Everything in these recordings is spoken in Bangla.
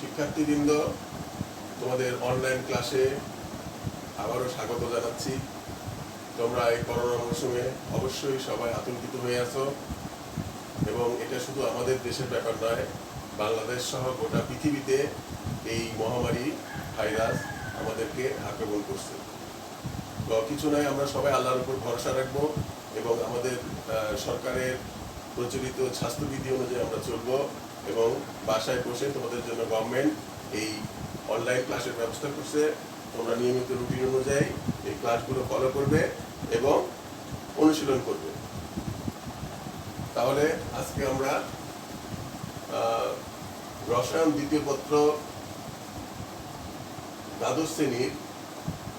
শিক্ষার্থীবৃন্দ, তোমাদের অনলাইন ক্লাসে আবারও স্বাগত জানাচ্ছি। তোমরা এই করোনা মৌসুমে অবশ্যই সবাই আতঙ্কিত হয়ে আছো এবং এটা শুধু আমাদের দেশের ব্যাপার নয়, বাংলাদেশ সহ গোটা পৃথিবীতে এই মহামারী ভাইরাস আমাদেরকে আক্রমণ করছে। তো কিছু নয়, আমরা সবাই আল্লাহর উপর ভরসা রাখবো এবং আমাদের সরকারের প্রচলিত স্বাস্থ্যবিধি অনুযায়ী আমরা চলবো এবং বাসায় বসে তোমাদের জন্য গভর্নমেন্ট এই অনলাইন ক্লাসের ব্যবস্থা করছে। তোমরা নিয়মিত রুটিন অনুযায়ী এই ক্লাসগুলো ফলো করবে এবং অনুশীলন করবে। তাহলে আজকে আমরা রসায়ন দ্বিতীয় পত্র দ্বাদশ শ্রেণীর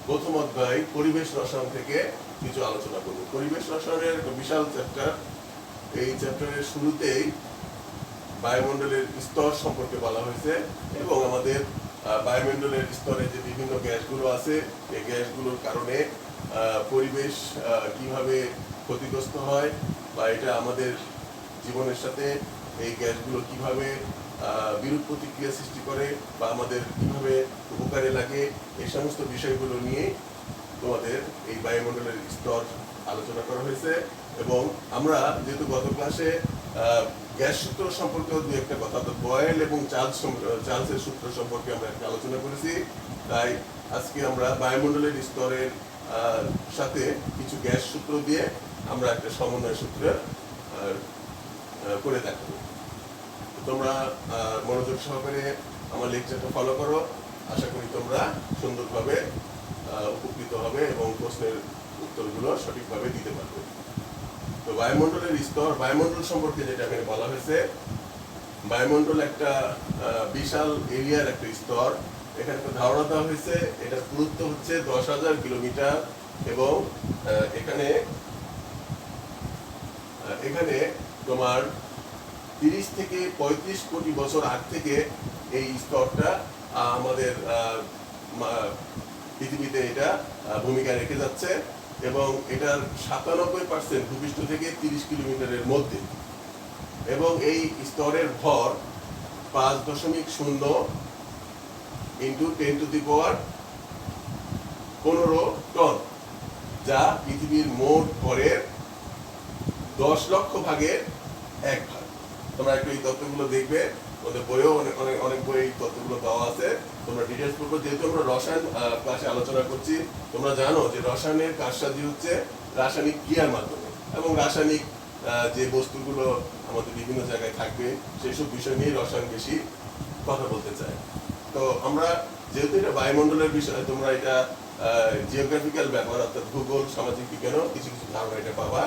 প্রথম অধ্যায় পরিবেশ রসায়ন থেকে কিছু আলোচনা করব। পরিবেশ রসায়নের একটা বিশাল চ্যাপ্টার। এই চ্যাপ্টারের শুরুতেই বায়ুমণ্ডলের স্তর সম্পর্কে বলা হয়েছে এবং আমাদের বায়ুমণ্ডলের স্তরে যে বিভিন্ন গ্যাসগুলো আছে, এই গ্যাসগুলোর কারণে পরিবেশ কিভাবে ক্ষতিগ্রস্ত হয় বা এটা আমাদের জীবনের সাথে এই গ্যাসগুলো কিভাবে বিরূপ প্রতিক্রিয়া সৃষ্টি করে বা আমাদের কিভাবে উপকারে লাগে, এই সমস্ত বিষয়গুলো নিয়ে তোমাদের এই বায়ুমণ্ডলের স্তর আলোচনা করা হয়েছে। এবং আমরা যেহেতু গত ক্লাসে গ্যাস সূত্র সম্পর্কে দু একটা কথা, তো বয়েল এবং চার্লসের সূত্র সম্পর্কে আমরা একটা আলোচনা করেছি, তাই আজকে আমরা বায়ুমণ্ডলের স্তরের সাথে কিছু গ্যাস সূত্র দিয়ে আমরা একটা সমন্বয় সূত্র করে দেখাবো। তোমরা মনোযোগ সহকারে আমার লেকচারটা ফলো করো। আশা করি তোমরা সুন্দরভাবে উপকৃত হবে এবং প্রশ্নের উত্তরগুলো সঠিকভাবে দিতে পারবে। তো বায়ুমণ্ডলের স্তর, বায়ুমণ্ডল সম্পর্কে যেটা এখানে বলা হয়েছে, বায়ুমণ্ডল একটা বিশাল এরিয়ার একটা স্তর। এখানে একটা ধারণা দেওয়া হয়েছে, এটার পুরুত্ব হচ্ছে 10,000 কিলোমিটার এবং এখানে তোমার 30 থেকে 35 কোটি বছর আগ থেকে এই স্তরটা আমাদের পৃথিবীতে এটা ভূমিকা রেখে যাচ্ছে এবং এটার 97% ভূপৃষ্ঠ থেকে 30 কিলোমিটারের মধ্যে এবং এই স্তরের ভর 5.0 ইন্টু 10⁻15 টন, যা পৃথিবীর মোট ভরের 10 লক্ষ ভাগের 1 ভাগ। তোমরা একটু এই তথ্যগুলো দেখবে, ওদের বইও অনেক বই এই তথ্যগুলো দেওয়া আছে, তোমরা ডিটেলস পড়বো। যেহেতু আমরা রসায়ন ক্লাসে আলোচনা করছি, তোমরা জানো যে রসায়নের কারসাজি হচ্ছে রাসায়নিক ক্রিয়ার মাধ্যমে এবং রাসায়নিক যে বস্তুগুলো আমাদের বিভিন্ন জায়গায় থাকবে সেই সব বিষয় নিয়ে রসায়ন বেশি কথা বলতে চায়। তো আমরা যেহেতু এটা বায়ুমণ্ডলের বিষয়, তোমরা এটা জিওগ্রাফিক্যাল ব্যাপার অর্থাৎ ভূগোল, সামাজিক বিজ্ঞানও কিছু কিছু ধারণা এটা পাবা।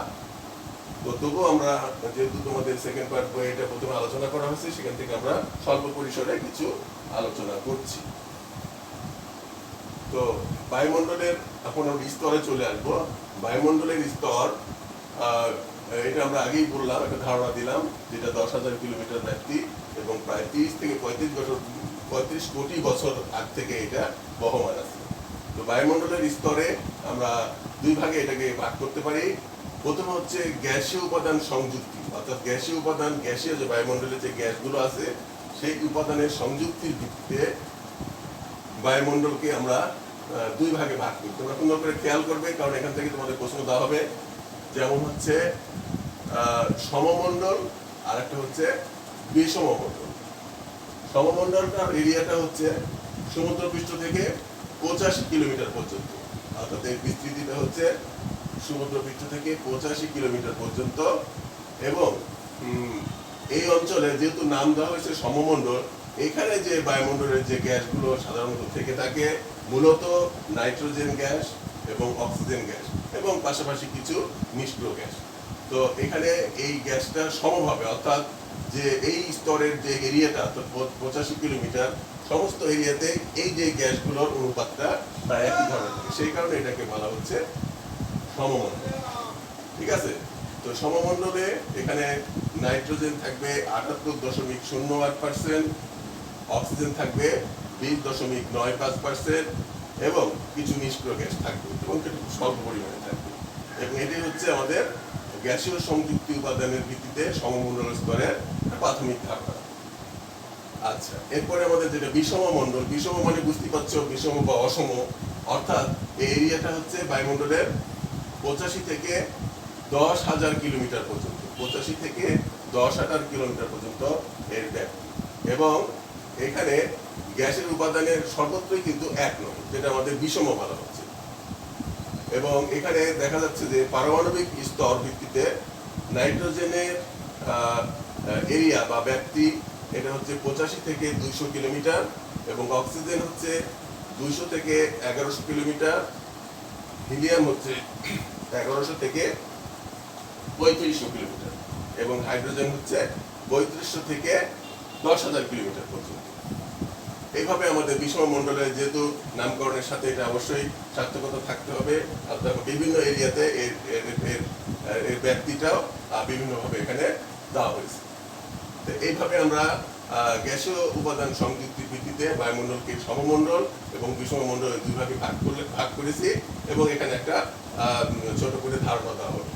তো তবুও আমরা যেহেতু তোমাদের সেকেন্ড পার্ট বই এটা প্রথমে আলোচনা করা হয়েছে, সেখান থেকে আমরা স্বল্প পরিসরে কিছু আলোচনা করছি। তো বায়ুমণ্ডলের এখন আমরা স্তরে চলে আসবো। বায়ুমণ্ডলের স্তর এটা আমরা আগেই বললাম, একটা ধারণা দিলাম, যেটা 10,000 কিলোমিটার ব্যাপ্তি এবং প্রায় 30 থেকে 35 কোটি বছর আগ থেকে এটা বহমান আছে। তো বায়ুমণ্ডলের স্তরে আমরা দুই ভাগে এটাকে ভাগ করতে পারি। প্রথমে হচ্ছে গ্যাসীয় উপাদান সংযুক্তি, অর্থাৎ গ্যাসীয় উপাদান, গ্যাসীয় যে বায়ুমণ্ডলে যে গ্যাসগুলো আছে সেই উপাদানের সংযুক্তির ভিত্তিতে বায়ুমণ্ডলকে আমরা দুই ভাগে ভাগ করি। তোমরা সুন্দর করে খেয়াল করবে, কারণ এখান থেকে তোমাদের প্রশ্ন দেওয়া হবে। যেমন হচ্ছে সমমণ্ডল আর একটা হচ্ছে বিষমমণ্ডল। সমমণ্ডলটার এরিয়াটা হচ্ছে সমুদ্রপৃষ্ঠ থেকে 85 কিলোমিটার পর্যন্ত, অর্থাৎ এর বিস্তৃতিটা হচ্ছে সমুদ্রপৃষ্ঠ থেকে 85 কিলোমিটার পর্যন্ত এবং এই অঞ্চলে যেহেতু নাম দেওয়া হয়েছে সমমণ্ডল, এখানে যে বায়ুমণ্ডলের যে গ্যাসগুলো সাধারণত থেকে থাকে মূলত নাইট্রোজেন গ্যাস এবং অক্সিজেন গ্যাস এবং পাশাপাশি কিছু নিষ্ক্রিয় গ্যাস। তো এখানে এই গ্যাসটা সমভাবে, অর্থাৎ যে এই স্তরের যে এরিয়াটা অর্থাৎ 85 কিলোমিটার, সমস্ত এরিয়াতে এই যে গ্যাসগুলোর অনুপাতটা প্রায় একই ধরনের থাকে, সেই কারণে এটাকে বলা হচ্ছে সমমণ্ডল। ঠিক আছে? তো সমমণ্ডলে এখানে নাইট্রোজেন থাকবে 78.08%, অক্সিজেন থাকবে 20.95% এবং কিছু নিষ্ক্রিয় গ্যাস থাকবে এবং একটু স্বল্প পরিমাণে থাকবে। এবং এটি হচ্ছে আমাদের গ্যাসীয় সংযুক্তি উপাদানের ভিত্তিতে সমমণ্ডল স্তরের প্রাথমিক ধারণা। আচ্ছা, এরপরে আমাদের যেটা বিষম মণ্ডল, বিষম মানে বুঝতে পারছো, বিষম বা অসম, অর্থাৎ এই এরিয়াটা হচ্ছে বায়ুমণ্ডলের 85 থেকে 10,000 কিলোমিটার পর্যন্ত, 85 থেকে 10,000 কিলোমিটার পর্যন্ত এর ব্যাপ্তি। এবং এখানে গ্যাসের উপাদানের সর্বত্রই কিন্তু এক নয়, যেটা আমাদের বিষম বলা হচ্ছে। এবং এখানে দেখা যাচ্ছে যে পারমাণবিক স্তর ভিত্তিতে নাইট্রোজেনের এরিয়া বা ব্যাপ্তি এটা হচ্ছে 85 থেকে 200 কিলোমিটার, এবং অক্সিজেন হচ্ছে 200 থেকে 1100 কিলোমিটার, হিলিয়াম হচ্ছে 1100 থেকে 3500 কিলোমিটার, এবং হাইড্রোজেন হচ্ছে 3500 থেকে 10,000 কিলোমিটার পর্যন্ত। এইভাবে আমাদের বিষম মণ্ডলের যেহেতু নামকরণের সাথে এটা অবশ্যই সার্থকতা থাকতে হবে, অর্থাৎ বিভিন্ন এরিয়াতে এর ব্যাপ্তিটাও বিভিন্নভাবে এখানে দেওয়া হয়েছে। তো এইভাবে আমরা গ্যাসীয় উপাদান সংযুক্তির ভিত্তিতে বায়ুমণ্ডলকে সমমণ্ডল এবং বিষম মণ্ডল দুই ভাগে ভাগ করেছি, এবং এখানে একটা ছোট করে ধারণা দেওয়া হলো।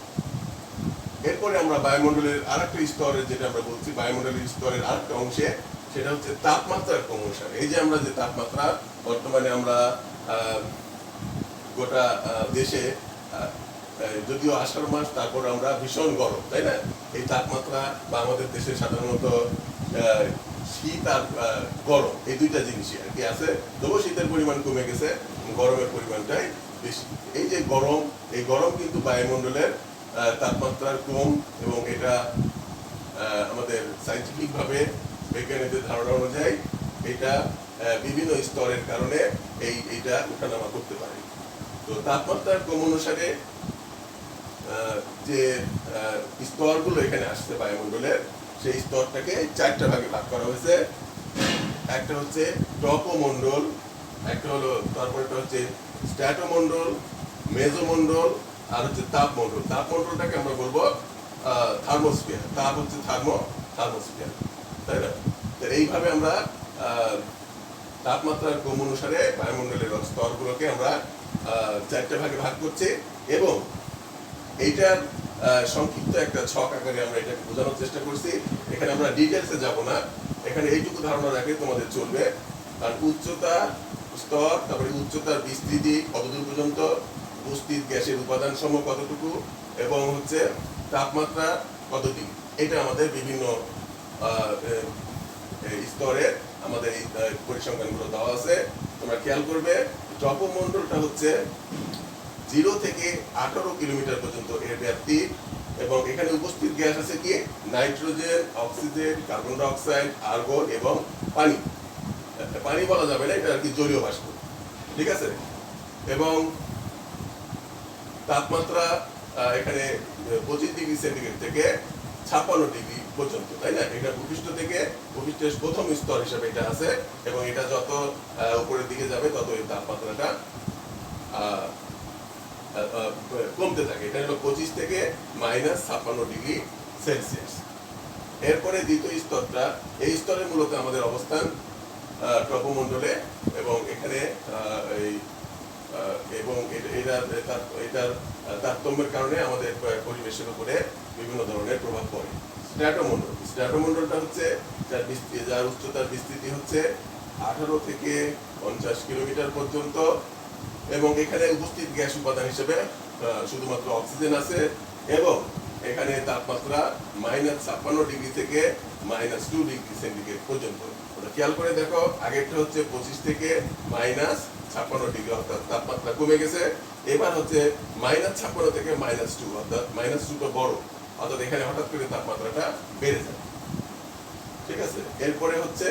এরপরে আমরা বায়ুমণ্ডলের আরেকটা স্তরের, যেটা আমরা বলছি বায়ুমণ্ডলের স্তরের আরেকটা অংশে, সেটা হচ্ছে তাপমাত্রার ক্রমশার। এই যে আমরা যে তাপমাত্রা বর্তমানে আমরা গোটা দেশে, যদিও আষাঢ় মাস, তারপর আমরা ভীষণ গরম, তাই না? এই তাপমাত্রা বা আমাদের দেশে সাধারণত শীত আর গরম এই দুইটা জিনিসই আর কি আছে, তবুও শীতের পরিমাণ কমে গেছে, গরমের পরিমাণটাই বেশি। এই যে গরম, এই গরম কিন্তু বায়ুমণ্ডলের তাপমাত্রার কম, এবং এটা আমাদের সায়েন্টিফিকভাবে বিজ্ঞানীদের ধারণা অনুযায়ী এটা বিভিন্ন স্তরের কারণে এইটা ওঠানামা করতে পারে। তো তাপমাত্রার কম অনুসারে যে স্তরগুলো এখানে আসছে বায়ুমণ্ডলের, সেই স্তরটাকে 4টা ভাগে ভাগ করা হয়েছে। একটা হচ্ছে টপোমণ্ডল, একটা হলো, তারপরটা হচ্ছে স্ট্র্যাটোমণ্ডল, মেজোমণ্ডল, আর হচ্ছে তাপমণ্ডল। তাপমণ্ডলটাকে আমরা বলবো থার্মোস্ফিয়ার। তাপ হচ্ছে থার্মোস্ফিয়ার, তাই না? তো এইভাবে আমরা তাপমাত্রার ক্রম অনুসারে বায়ুমণ্ডলের স্তরগুলোকে আমরা 4টা ভাগে ভাগ করছি, এবং এইটার সংক্ষিপ্ত একটা ছক আকারে আমরা এটাকে বোঝানোর চেষ্টা করছি। এখানে আমরা ডিটেলসে যাব না, এখানে এইটুকু ধারণা রাখলে তোমাদের চলবে। কারণ উচ্চতা স্তর, তারপরে উচ্চতার বিস্তৃতি কতদূর পর্যন্ত, উপস্থিত গ্যাসের উপাদান সমূহ কতটুকু, এবং হচ্ছে তাপমাত্রা কত ডিগ্রি, এটা আমাদের বিভিন্ন স্তরে আমাদের এই পরিসংখ্যানগুলো দেওয়া আছে। তোমরা খেয়াল করবে, টপোমণ্ডলটা হচ্ছে 0 থেকে 18 কিলোমিটার পর্যন্ত এর ব্যাপ্তি, এবং এখানে উপস্থিত গ্যাস আছে কি, nitrogen, oxygen, carbon die oxide, argon এবং পানি। পানি বলা যাবে না, এটা আর কি জলীয় বাষ্প, ঠিক আছে? এবং তাপমাত্রা এখানে 25 ডিগ্রি সেন্টিগ্রেড থেকে 56 ডিগ্রি পর্যন্ত, তাই না? এটা ভূপৃষ্ঠ থেকে, ভূপৃষ্ঠের প্রথম স্তর হিসেবে এটা আছে, এবং এটা যত উপরের দিকে যাবে তত এই তাপমাত্রাটা কমতে থাকে। এটা হলো 25 থেকে -56 ডিগ্রি সেলসিয়াস। এরপরে দ্বিতীয় স্তরটা, এই স্তরে মূলত আমাদের অবস্থান ট্রপোমণ্ডলে, এবং এখানে এবং এটার তারতম্যের কারণে আমাদের পরিবেশের উপরে বিভিন্ন ধরনের প্রভাব পড়ে। স্ট্র্যাটোমণ্ডলটা হচ্ছে যার উচ্চতার বিস্তৃতি হচ্ছে 18 থেকে 50 কিলোমিটার পর্যন্ত, এবং এখানে উপস্থিত গ্যাস উপাদান হিসেবে শুধুমাত্র অক্সিজেন আছে, এবং এখানে তাপমাত্রা -56 ডিগ্রি থেকে -2 ডিগ্রি সেন্টিগ্রেড পর্যন্ত। খেয়াল করে দেখো, আগেরটা হচ্ছে 25 থেকে -56 ডিগ্রি, অর্থাৎ তাপমাত্রা কমে গেছে। এবার হচ্ছে -56 থেকে -2, অর্থাৎ -2টা বড়, অর্থাৎ এখানে হঠাৎ করে তাপমাত্রাটা বেড়ে যায়, ঠিক আছে? এরপরে হচ্ছে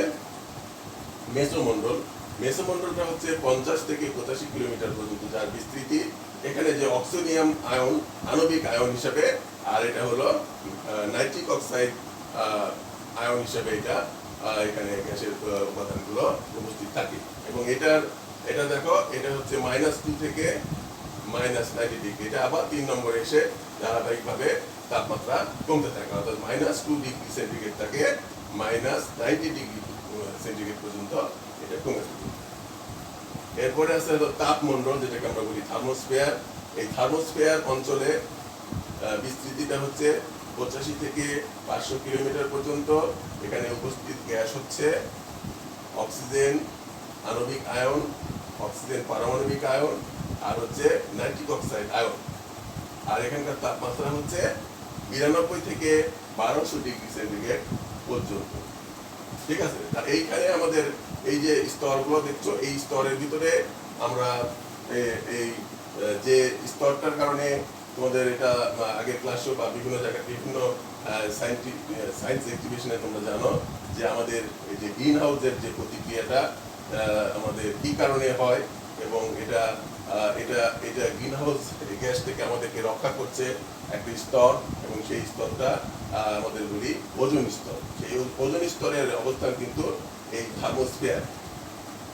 মেসোমণ্ডল। মেসোমণ্ডলটা হচ্ছে 50 থেকে 85 কিলোমিটার পর্যন্ত, যার বিস্তৃতি। এখানে যে অক্সিনিয়াম আয়ন, আণবিক আয়ন হিসেবে, আর এটা হলো নাইট্রিক অক্সাইড আয়ন হিসেবে এটা এখানে গ্যাসের উপাদানগুলো উপস্থিত থাকে। এবং এটা দেখো, এটা হচ্ছে -2 থেকে -90 ডিগ্রি, এটা আবার 3 নম্বরে এসে ধারাবাহিকভাবে তাপমাত্রা কমতে থাকে, অর্থাৎ -2 ডিগ্রি সেন্টিগ্রেড থেকে -90 ডিগ্রি সেন্টিগ্রেড পর্যন্ত এটা কমে থাকে। এরপরে আছে তাপমণ্ডল, যেটাকে আমরা বলি থার্মোস্ফিয়ার। এই থার্মোস্ফিয়ার অঞ্চলে বিস্তৃতিটা হচ্ছে 85 থেকে 500 কিলোমিটার পর্যন্ত। এখানে উপস্থিত গ্যাস হচ্ছে অক্সিজেন আণবিক আয়ন, অক্সিজেন পারমাণবিক আয়ন, আর হচ্ছে নাইট্রিক অক্সাইড আয়ন। আর এখানকার তাপমাত্রা হচ্ছে 92 থেকে 1200 ডিগ্রি সেন্টিগ্রেড পর্যন্ত। ঠিক আছে, আর এইখানে আমাদের এই যে স্তরগুলো দেখছো, এই স্তরের ভিতরে আমরা এই যে স্তরটার কারণে তোমাদের এটা আগের ক্লাসে বা বিভিন্ন জায়গায় বিভিন্ন সায়েন্স এক্সিবিশনে তোমরা জানো যে আমাদের এই যে গ্রিন হাউসের যে প্রতিক্রিয়াটা আমাদের কি কারণে হয়, এবং এটা এটা এটা গ্রিন হাউস গ্যাস থেকে আমাদেরকে রক্ষা করছে একটা স্তর, এবং সেই স্তরটা আমাদের বলি ওজোন স্তর। সেই ওজোন স্তরের অবস্থান কিন্তু এই থার্মোস্ফিয়ার,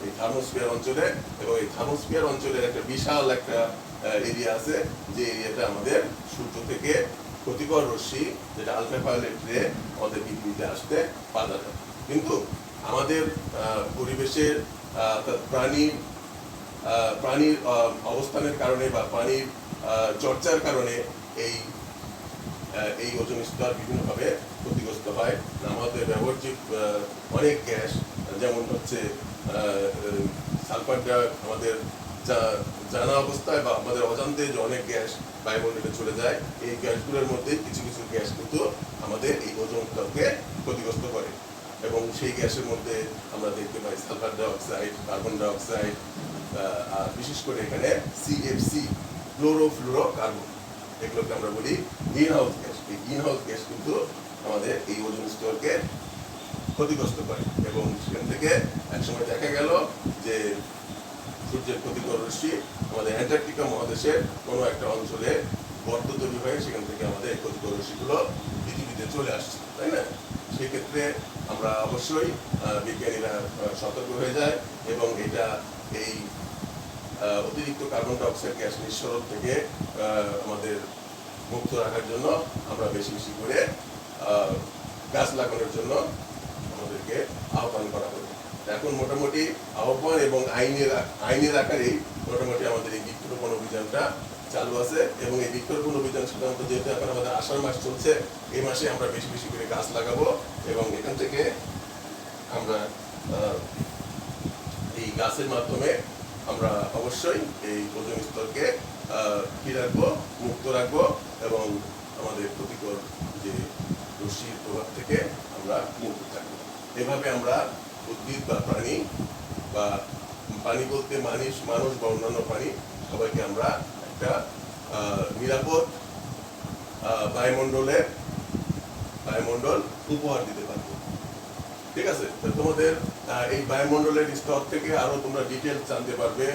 এই থার্মোস্ফিয়ার অঞ্চলে, এবং এই থার্মোস্ফিয়ার অঞ্চলের একটা বিশাল একটা এরিয়া আছে, যে এরিয়াটা আমাদের সূর্য থেকে ক্ষতিকর রশ্মি যেটা আলট্রাভায়োলেট রে আমাদের পৃথিবীতে আসতে বাধা দেয়। কিন্তু আমাদের পরিবেশের প্রাণীর অবস্থানের কারণে বা প্রাণীর চর্চার কারণে এই ওজোন স্তর বিভিন্নভাবে ক্ষতিগ্রস্ত হয়। আমাদের ব্যবহৃত অনেক গ্যাস, যেমন হচ্ছে সালফার ডাইঅক্সাইড, আমাদের জানা অবস্থায় বা আমাদের অজান্তে যে অনেক গ্যাস বায়ুমণ্ডলে চলে যায়, এই গ্যাসগুলোর মধ্যে কিছু কিছু গ্যাস কিন্তু আমাদের এই ওজোন স্তরকে ক্ষতিগ্রস্ত করে। এবং সেই গ্যাসের মধ্যে আমরা দেখতে পাই সালফার ডাইঅক্সাইড, কার্বন ডাইঅক্সাইড, আর বিশেষ করে এখানে সিএফসি, ক্লোরোফ্লুরোকার্বন, এগুলোকে আমরা বলি গ্রিন হাউস গ্যাস। এই গ্রিন হাউস গ্যাস কিন্তু আমাদের এই ওজোন স্তরকে ক্ষতিগ্রস্ত করে, এবং সেখান থেকে একসময় দেখা গেল যে সূর্যের ক্ষতিকর রশ্মি আমাদের অ্যান্টার্কটিকা মহাদেশের কোনো একটা অঞ্চলে গর্ত তৈরি হয়ে সেখান থেকে আমাদের এই ক্ষতিকর রশ্মিগুলো পৃথিবীতে চলে আসছে, তাই না? সেক্ষেত্রে আমরা অবশ্যই বিজ্ঞানীরা সতর্ক হয়ে যায়, এবং এটা এই অতিরিক্ত কার্বন ডাইঅক্সাইড গ্যাস নিঃসরণ থেকে আমাদের মুক্ত রাখার জন্য আমরা বেশি বেশি করে গাছ লাগানোর জন্য আমাদেরকে আহ্বান করা হবে। এখন মোটামুটি আহ্বান এবং আইনের আকারেই মোটামুটি আমাদের এই বৃক্ষরোপণ অভিযানটা চালু আছে, এবং এই বৃক্ষরোপণ অভিযান সাধারণত যেহেতু এখন আমাদের আষাঢ় মাস চলছে, এই মাসে আমরা বেশি বেশি করে গাছ লাগাবো, এবং এখান থেকে আমরা এই গাছের মাধ্যমে আমরা অবশ্যই এই ওজোন স্তরকে কি রাখবো, মুক্ত রাখবো, এবং আমাদের ক্ষতিকর যে রশ্মির প্রভাব থেকে আমরা মুক্ত থাকবো। এভাবে আমরা উদ্ভিদ বা প্রাণী, বা প্রাণী বলতে মানুষ বা অন্যান্য প্রাণী সবাইকে আমরা একটা নিরাপদ বায়ুমণ্ডল উপহার দিতে পারবো। ঠিক আছে, তোমাদের এই বায়ুমণ্ডলের স্তর থেকে আরো তোমরা ডিটেলস জানতে পারবে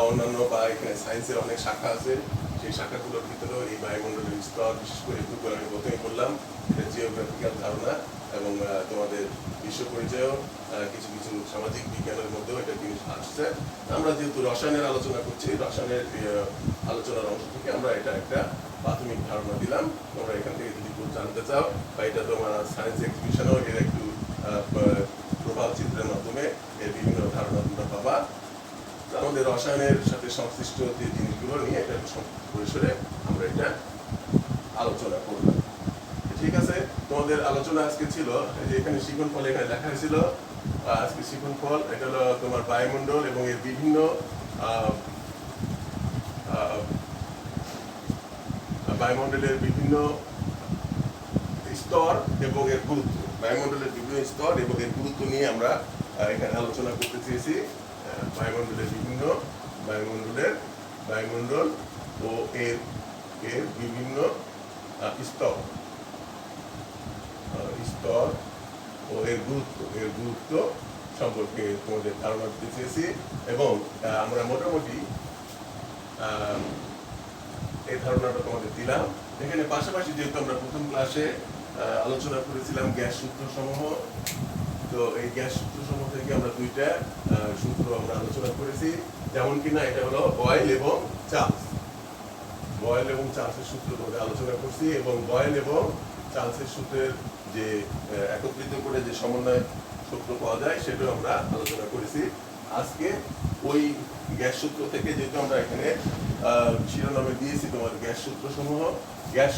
অন্যান্য, বা এখানে সায়েন্সের অনেক শাখা আছে, সেই শাখাগুলোর ভিতরেও এই বায়ুমণ্ডলের স্তর, বিশেষ করে একটু আমি প্রথমে বললাম এটা জিওগ্রাফিক্যাল ধারণা, এবং তোমাদের বিশ্ব পরিচয়ও কিছু কিছু সামাজিক বিজ্ঞানের মধ্যেও এটা জিনিস আসছে। আমরা যেহেতু রসায়নের আলোচনা করছি, রসায়নের আলোচনার অংশ থেকে আমরা এটা একটা প্রাথমিক ধারণা দিলাম। তোমরা এখান থেকে যদি জানতে চাও, বা এটা তোমার সায়েন্স এক্সিবিশনেও এর একটু প্রভাব চিত্রের মাধ্যমে এর বিভিন্ন ধারণা তোমরা পাবা। আমাদের রসায়নের সাথে সংশ্লিষ্ট যে জিনিসগুলো নিয়ে এটা পরিসরে আমরা এটা আলোচনা করলাম। ঠিক আছে, তোমাদের আলোচনা আজকে ছিল যে এখানে শিখন ফল এখানে লেখা হয়েছিল। আজকে শিখন ফল এটা হলো তোমার বায়ুমণ্ডল এবং এর বিভিন্ন বায়ুমণ্ডলের বিভিন্ন স্তর এবং এর গুরুত্ব, বায়ুমণ্ডলের বিভিন্ন স্তর এবং এর গুরুত্ব নিয়ে আমরা এখানে আলোচনা করতে চেয়েছি। বায়ুমণ্ডলের বিভিন্ন বায়ুমণ্ডল ও এর বিভিন্ন স্তর ও এর গুরুত্ব সম্পর্কে তোমাদের ধারণা দিতে চেয়েছি, এবং আমরা মোটামুটি এই ধারণাটা তোমাদের দিলাম। এখানে পাশাপাশি যেহেতু আমরা প্রথম ক্লাসে আলোচনা করেছিলাম গ্যাস সূত্র সমূহ, তো এই গ্যাস সূত্র সমূহ থেকে আমরা দুইটা সূত্র আমরা আলোচনা করেছি, যেমন কিনা এটা হলো বয়েল এবং চার্লসের সূত্র তোমাদের আলোচনা করছি, এবং বয়েল এবং চার্লসের সূত্রের যে একত্রিত করে যে সমন্বয় সূত্র পাওয়া যায় সেটাও আমরা আলোচনা করেছি। আজকে ওই গ্যাস সূত্র থেকে, যেহেতু আমরা এখানে শিরোনামে দিয়েছি তোমার গ্যাস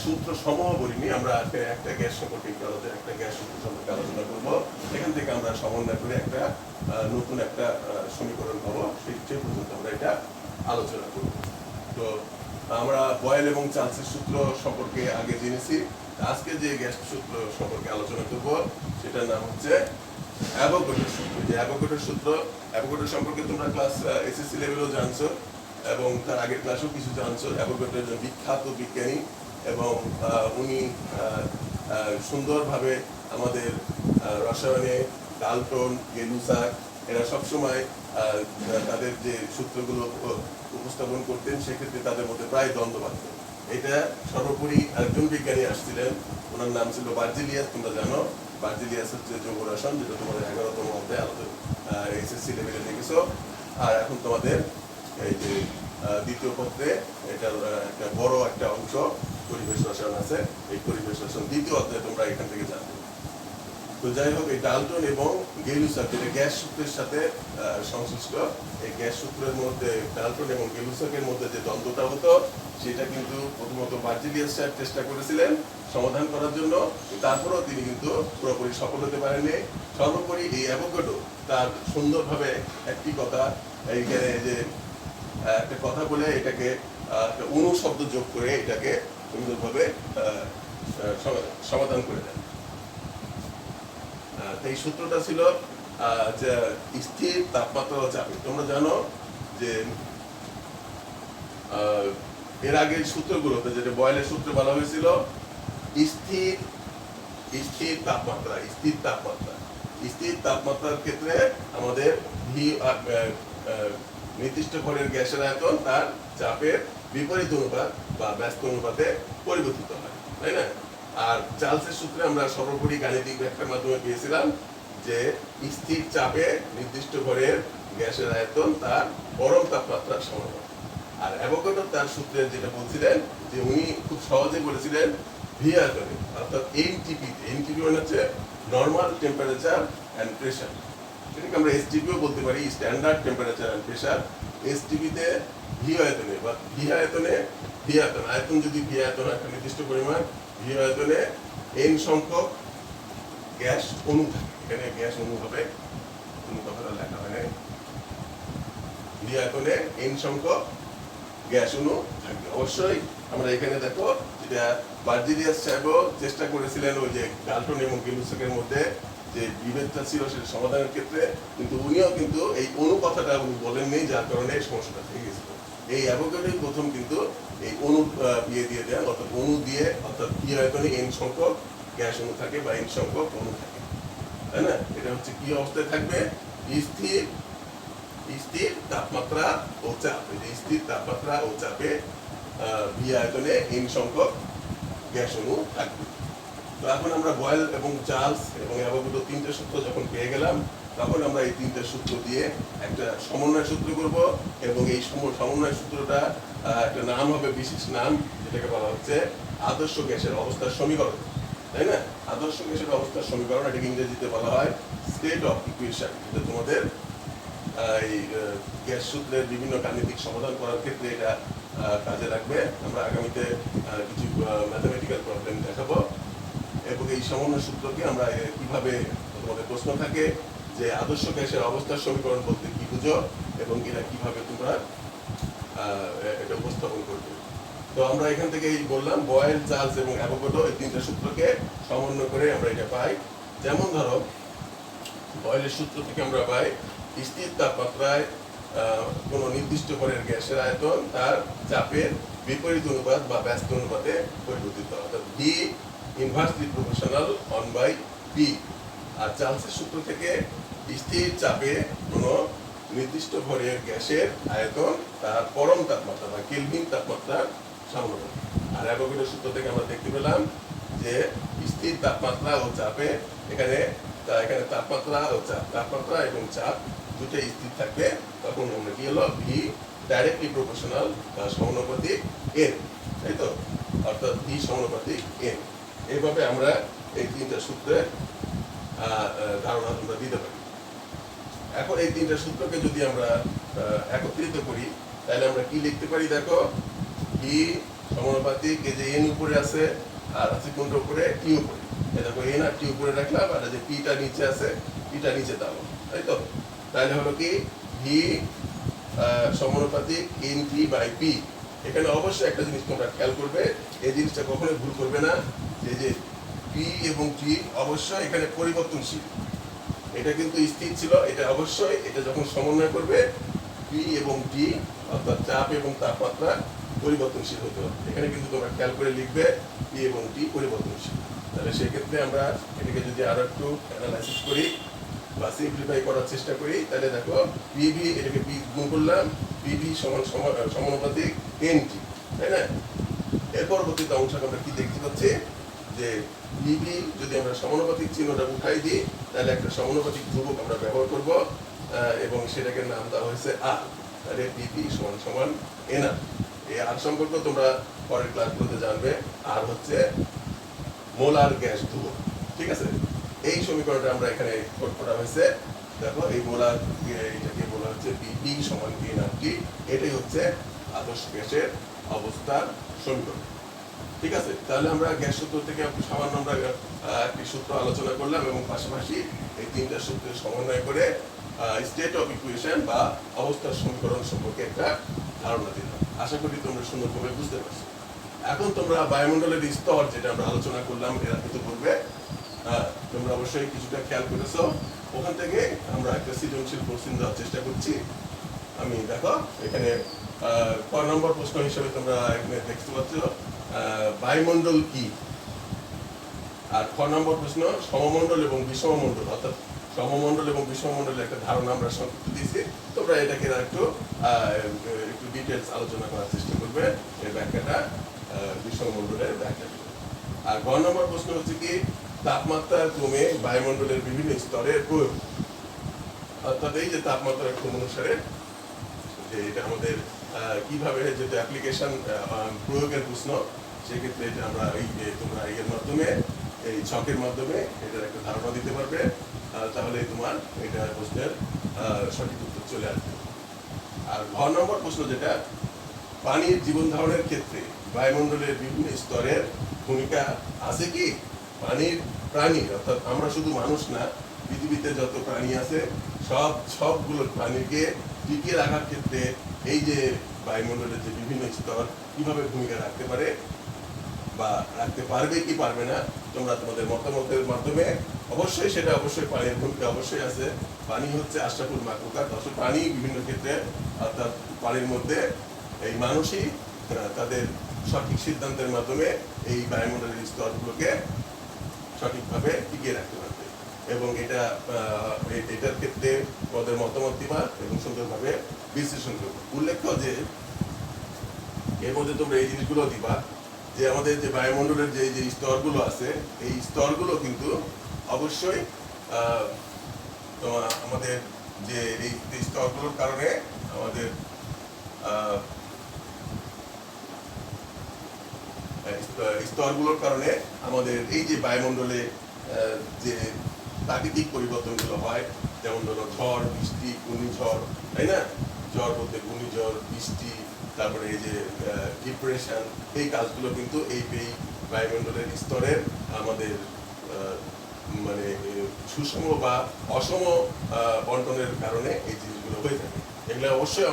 সূত্র সমূহ বলিনি, আমরা আজকে একটা গ্যাস সম্পর্কে একটা গ্যাস সূত্র সম্পর্কে আলোচনা করবো। এখান থেকে আমরা সমন্বয় করে একটা নতুন একটা সমীকরণ পাবো, সেই পর্যন্ত আমরা এটা আলোচনা করব। তো আমরা বয়েল এবং চার্লসের সূত্র সম্পর্কে আগে জেনেছি। আজকে যে গ্যাস সূত্র সম্পর্কে আলোচনা করব সেটার নাম হচ্ছে অ্যাভোগাড্রোর সূত্র। যে অ্যাভোগাড্রোর সূত্র, অ্যাভোগাড্রো সম্পর্কে তোমরা ক্লাস এসএসসি লেভেলেও জানছো এবং তার আগের ক্লাসেও কিছু জানছো। অ্যাভোগাড্রো একজন বিখ্যাত বিজ্ঞানী এবং উনি সুন্দরভাবে আমাদের রসায়নে ডাল্টন, গেলুসাক এরা সবসময় তাদের যে সূত্রগুলো উপস্থাপন করতেন সেক্ষেত্রে তাদের মধ্যে প্রায় দ্বন্দ্ব বাঁধত। এটা সর্বোপরি আরেকজন বিজ্ঞানী আসছিলেন, ওনার নাম ছিল বার্জিলিয়াস। তোমরা জানো বার্জিলিয়াস হচ্ছে যৌগ রসায়ন, যেটা তোমাদের 11তম অধ্যায়ে এসএসসি লেভেলে দেখেছো। আর এখন তোমাদের এই যে দ্বিতীয় পত্রে এটার একটা বড় একটা অংশ পরিবেশ রসায়ন আছে। এই পরিবেশ রসায়ন দ্বিতীয় অধ্যায়ে তোমরা এখান থেকে জানবে। তো যাই হোক, এই ডাল্টন এবং গেলুসাক যেটা গ্যাস সূত্রের সাথে সংশ্লিষ্ট, এই গ্যাস সূত্রের মধ্যে ডাল্টন এবং গেলুসাকের মধ্যে যে দ্বন্দ্বটা হতো সেটা কিন্তু প্রথমত বার্জিলিয়াস সাহেব চেষ্টা করেছিলেন সমাধান করার জন্য, তারপরেও তিনি কিন্তু পুরোপুরি সফল হতে পারেননি। সর্বোপরি এই অ্যাভোগাড্রো তার সুন্দরভাবে একটি কথা, এইখানে যে একটা কথা বলে এটাকে একটা অণু শব্দ যোগ করে এটাকে সুন্দরভাবে সমাধান করে দেন। এই সূত্রটা ছিল যে স্থির তাপমাত্রা ও চাপে। তোমরা জানো যে এর আগের সূত্রগুলোতে, যেটা বয়েলের সূত্র বলা হয়েছিল স্থির তাপমাত্রার ক্ষেত্রে আমাদের নির্দিষ্ট ভরের গ্যাসের আয়তন তার চাপের বিপরীত অনুপাত বা ব্যস্ত অনুপাতে পরিবর্তিত হয়, তাই না? আর চার্লসের সূত্রে আমরা সর্বোপরি গাণিতিক ব্যাখ্যার মাধ্যমে পেয়েছিলাম যে স্থির চাপে নির্দিষ্ট ভরের গ্যাসের আয়তন তার পরম তাপমাত্রার সমানুপাতিক। আর অ্যাভোগাড্রো তার সূত্রে যেটা বলছিলেন যে উনি খুব সহজে বলেছিলেন ভি আয়তনে, অর্থাৎ এনটিপি মানে হচ্ছে নর্মাল টেম্পারেচার অ্যান্ড প্রেশার, সেটাকে আমরা এসটিপিও বলতে পারি, স্ট্যান্ডার্ড টেম্পারেচার অ্যান্ড প্রেশার। এসটিপিতে ভি আয়তনে বা আয়তন যদি ভি আয়তন একটা নির্দিষ্ট পরিমাণ, ভি আয়তনে এন সংখ্যক গ্যাস অণু থাকে। এখানে গ্যাস অণু হবে, অণু কথাটা লেখা হয় না। ভি আয়তনে এন সংখ্যক গ্যাস অণু থাকবে। অবশ্যই আমরা এখানে দেখো যেটা বার্জিলিয়াস সাহেবও চেষ্টা করেছিলেন ওই যে ডাল্টন এবং গেলুসাকের মধ্যে যে বিভেদটা ছিল সেটা সমাধানের ক্ষেত্রে, কিন্তু উনিও কিন্তু এই অণু কথাটা উনি বলেননি, যার কারণে এই সমস্যাটা থেকে গেছিল। এই অ্যাভোগাড্রোই প্রথম কিন্তু এই অণু দিয়ে দেন, অর্থাৎ অণু দিয়ে, অর্থাৎ ভি আয়তনে এন সংখ্যক গ্যাস অণু থাকে বা এন সংখ্যক অণু থাকে, তাই না? এটা হচ্ছে কি অবস্থায় থাকবে? স্থির তাপমাত্রা ও চাপ। স্থির তাপমাত্রা ও চাপে ভি আয়তনে এন সংখ্যক গ্যাস অণু থাকবে। তো এখন আমরা বয়েল এবং চার্লস এবং অ্যাভোগাড্রো তিনটে সূত্র যখন পেয়ে গেলাম, তখন আমরা এই তিনটে সূত্র দিয়ে একটা সমন্বয় সূত্র করব এবং এই সমন্বয় সূত্রটা একটা নাম হবে, বিশেষ নাম, যেটাকে বলা হচ্ছে আদর্শ গ্যাসের অবস্থার সমীকরণ, তাই না? আদর্শ গ্যাসের অবস্থার সমীকরণ, এটাকে ইংরেজিতে বলা হয় স্টেট অফ ইকুয়েশন। এটা তোমাদের এই গ্যাস সূত্রের বিভিন্ন গাণিতিক সমাধান করার ক্ষেত্রে এটা কাজে লাগবে। আমরা আগামীতে কিছু ম্যাথমেটিক্যাল প্রবলেম দেখাবো এবং এই সমন্বয় সূত্রকে আমরা কিভাবে, তোমাদের প্রশ্ন থাকে যে আদর্শ গ্যাসের অবস্থার সমীকরণ বলতে কি বুঝো এবং এটা কিভাবে তোমরা এটা উপস্থাপন করবে। তো আমরা এখান থেকে বললাম বয়েল, চার্লস এবং অ্যাভোগাড্রো এই তিনটা সূত্রকে সমন্বয় করে আমরা এটা পাই। যেমন ধরো বয়েলের সূত্র থেকে আমরা পাই স্থির তাপমাত্রায় কোনো নির্দিষ্ট ভরের গ্যাসের আয়তন তার চাপের বিপরীত অনুপাত বা ব্যস্ত অনুপাতে পরিবর্তিত, অর্থাৎ ভি ইনভার্সলি প্রপোর্শনাল 1/p। আর চার্লসের সূত্র থেকে স্থির চাপে কোনো নির্দিষ্ট ভরের গ্যাসের আয়তন তার পরম তাপমাত্রা বা কেলভিন তাপমাত্রার সমানুপাতিক। আর অ্যাভোগাড্রোর সূত্র থেকে আমরা দেখতে পেলাম যে স্থির তাপমাত্রা ও চাপে এখানে তাপমাত্রা এবং চাপ দুটোই স্থির থাকবে, তখন আমরা কি হলো ভি ডাইরেক্টলি প্রপোর্শনাল বা সমানুপাতিক এন, তাই তো? অর্থাৎ ভি সমানুপাতিক এন। এইভাবে আমরা এই তিনটা সূত্রের ধারণা তোমরা দিতে পারি। এখন এই তিনটা সূত্রকে যদি আমরা একত্রিত করি তাহলে আমরা কি লিখতে পারি? দেখো, ভি সমানুপাতিক এই যে এন উপরে আছে আর আছে কোনটা উপরে? টি উপরে। এই দেখো এন আর টি উপরে রাখলাম, আর যে পিটা নিচে আছে, পিটা নিচে দাও, তাই তো? তাহলে হলো কি ভি সমানুপাতিক এন টি বাই পি। এখানে অবশ্যই একটা জিনিস তোমরা খেয়াল করবে, এই জিনিসটা কখনোই ভুল করবে না, যে পি এবং টি অবশ্যই এখানে পরিবর্তনশীল। এটা কিন্তু স্থির ছিল, এটা অবশ্যই এটা যখন সমন্বয় করবে পি এবং টি অর্থাৎ চাপ এবং তাপমাত্রা পরিবর্তনশীল হতে হবে। এখানে কিন্তু তোমরা খেয়াল করে লিখবে পি এবং টি পরিবর্তনশীল। তাহলে সেক্ষেত্রে আমরা এটাকে যদি আরো একটু অ্যানালাইসিস করি বা সিম্পলিফাই করার চেষ্টা করি, তাহলে দেখো পিভি, এটাকে পি গুণ করলাম, পিভি সমানুপাতিক এন টি, তাই না? এর পরবর্তীতে অংশ আমরা কি দেখতে পাচ্ছি যে পিভি যদি আমরা সমানুপাতিক চিহ্নটা উঠাই দিই তাহলে একটা সমানুপাতিক ধ্রুবক আমরা ব্যবহার করব, এবং সেটাকে নাম দেওয়া হয়েছে আর। তাহলে পিভি সমান সমান এন আর। এই আর সম্পর্ক তোমরা পরের ক্লাসগুলোতে জানবে। আর হচ্ছে মোলার গ্যাস ধ্রুবক, ঠিক আছে? এই সমীকরণটা আমরা এখানে করা হয়েছে। দেখো এই মোলার, এটাকে বলা হচ্ছে পিভি সমান এন আর টি। এটাই হচ্ছে আদর্শ গ্যাসের অবস্থার সমীকরণ, ঠিক আছে? তাহলে আমরা গ্যাস সূত্র থেকে সামান্য আমরা একটি সূত্র আলোচনা করলাম এবং পাশাপাশি এই তিনটা সূত্রের সমন্বয় করে স্টেট অফ ইকুয়েশন বা অবস্থার সমীকরণ সম্পর্কে একটা ধারণা দিলাম। আশা করি তোমরা সুন্দরভাবে বুঝতে পারছো। এখন তোমরা বায়ুমণ্ডলের স্তর যেটা আমরা আলোচনা করলাম এরা কিন্তু বলবে, তোমরা অবশ্যই কিছুটা খেয়াল করেছো। ওখান থেকে আমরা একটা সৃজনশীল প্রশ্ন দেওয়ার চেষ্টা করছি। আমি দেখো এখানে 6 নম্বর প্রশ্ন হিসেবে তোমরা এখানে দেখতে পাচ্ছ বায়ুমণ্ডল কি, আর 6 নম্বর প্রশ্ন সমমণ্ডল এবং বিষমমণ্ডল, অর্থাৎ সমমণ্ডল এবং বিষমমণ্ডলের একটা ধারণা আমরা সংক্ষিপ্ত দিয়েছি। তোমরা এটাকে একটু ডিটেলস আলোচনা করার চেষ্টা করবে, এই ব্যাখ্যাটা বিষমমণ্ডলের ব্যাখ্যা। আর 9 নম্বর প্রশ্ন হচ্ছে কি তাপমাত্রা ক্রমে বায়ুমণ্ডলের বিভিন্ন স্তরের প্রয়োগ, অর্থাৎ এই যে তাপমাত্রার ক্রম অনুসারে যে এটা আমাদের কিভাবে যেটা অ্যাপ্লিকেশন প্রয়োগের প্রশ্ন, সেক্ষেত্রে এটা আমরা এই যে তোমরা এর মাধ্যমে এই ছকের মাধ্যমে এটার একটা ধারণা দিতে পারবে, তাহলে তোমার এটা প্রশ্নের সঠিক উত্তর চলে আসবে। আর 10 নম্বর প্রশ্ন যেটা পানির জীবন ধারণের ক্ষেত্রে বায়ুমণ্ডলের বিভিন্ন স্তরের ভূমিকা আছে কি? পানির প্রাণী, অর্থাৎ আমরা শুধু মানুষ না, পৃথিবীতে যত প্রাণী আছে সবগুলো প্রাণীকে টিকিয়ে রাখার ক্ষেত্রে এই যে বায়ুমণ্ডলের যে বিভিন্ন স্তর কিভাবে ভূমিকা রাখতে পারে বা রাখতে পারবে কি পারবে না, তোমরা তোমাদের মতামতের মাধ্যমে অবশ্যই সেটা অবশ্যই পানির ভূমিকা অবশ্যই আছে। পানি হচ্ছে আশরাফুল মাখলুকাত, অর্থাৎ পানি বিভিন্ন ক্ষেত্রে, অর্থাৎ পানির মধ্যে এই মানুষই তাদের সঠিক সিদ্ধান্তের মাধ্যমে এই বায়ুমণ্ডলের স্তরগুলোকে সঠিকভাবে টিকিয়ে রাখতে পারবে, এবং এটার ক্ষেত্রে ওদের মতামত দিবা এবং সুন্দরভাবে বিশ্লেষণ করবে। উল্লেখ্য যে এর মধ্যে তোমরা এই জিনিসগুলো দিবা যে আমাদের যে বায়ুমণ্ডলের যে যে স্তরগুলো আছে এই স্তরগুলো কিন্তু অবশ্যই তোমার আমাদের যে এই স্তরগুলোর কারণে আমাদের স্তরগুলোর কারণে আমাদের এই যে বায়ুমণ্ডলে যে প্রাকৃতিক পরিবর্তনগুলো হয়, যেমন ধরো ঝড়, বৃষ্টি, ঘূর্ণিঝড়, তাই না? ঝড় বলতে ঘূর্ণিঝড়, বৃষ্টি, তারপরে এই যে ডিপ্রেশন, এই কাজগুলো কিন্তু এই বায়ুমণ্ডলের স্তরের আমাদের মানে সুষম বা অসম বন্টনের কারণে এই জিনিসগুলো হয়ে থাকে। এগুলো অবশ্যই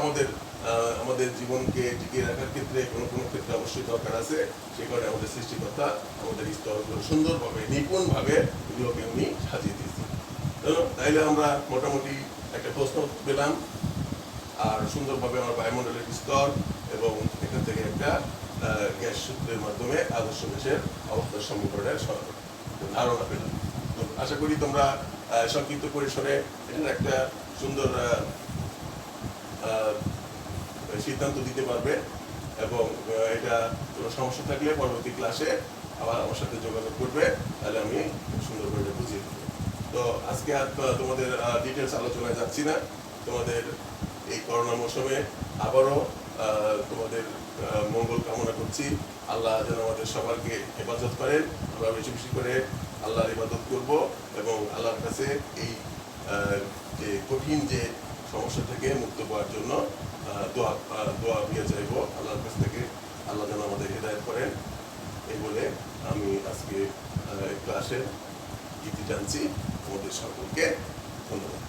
আমাদের জীবনকে টিকিয়ে রাখার ক্ষেত্রে কোনো কোনো ক্ষেত্রে অবশ্যই দরকার আছে। সে কারণে আমাদের সৃষ্টিকর্তা আমাদের স্তরগুলো সুন্দরভাবে নিপুণভাবে এগুলোকে উনি সাজিয়ে দিয়েছেন। তাইলে আমরা মোটামুটি একটা প্রশ্ন পেলাম, আর সুন্দরভাবে আমার বায়ুমণ্ডলের স্তর এবং এখান থেকে একটা গ্যাস সূত্রের মাধ্যমে আদর্শ গ্যাসের অবস্থার সমীকরণের ধারণা পেলাম। তো আশা করি তোমরা সংক্ষিপ্ত পরিসরে এটার একটা সুন্দর সিদ্ধান্ত দিতে পারবে, এবং এটা কোনো সমস্যা থাকলে পরবর্তী ক্লাসে আবার আমার সাথে যোগাযোগ করবে, তাহলে আমি সুন্দরভাবে বুঝিয়ে দেবো। তো আজকে আর তোমাদের ডিটেলস আলোচনায় যাচ্ছি না। তোমাদের এই করোনা মৌসুমে আবারও তোমাদের মঙ্গল কামনা করছি। আল্লাহ যেন আমাদের সবাইকে হেফাজত করেন। আমরা বেশি বেশি করে আল্লাহর ইবাদত করব এবং আল্লাহর কাছে এই যে কঠিন যে সমস্যা থেকে মুক্ত পাওয়ার জন্য দোয়া দিয়ে চাইবো আল্লাহর কাছ থেকে। আল্লাহ যেন আমাদের হেদায়েত করেন। এই বলে আমি আজকে ক্লাসের ইতি টানছি। তোমাদের সকলকে ধন্যবাদ।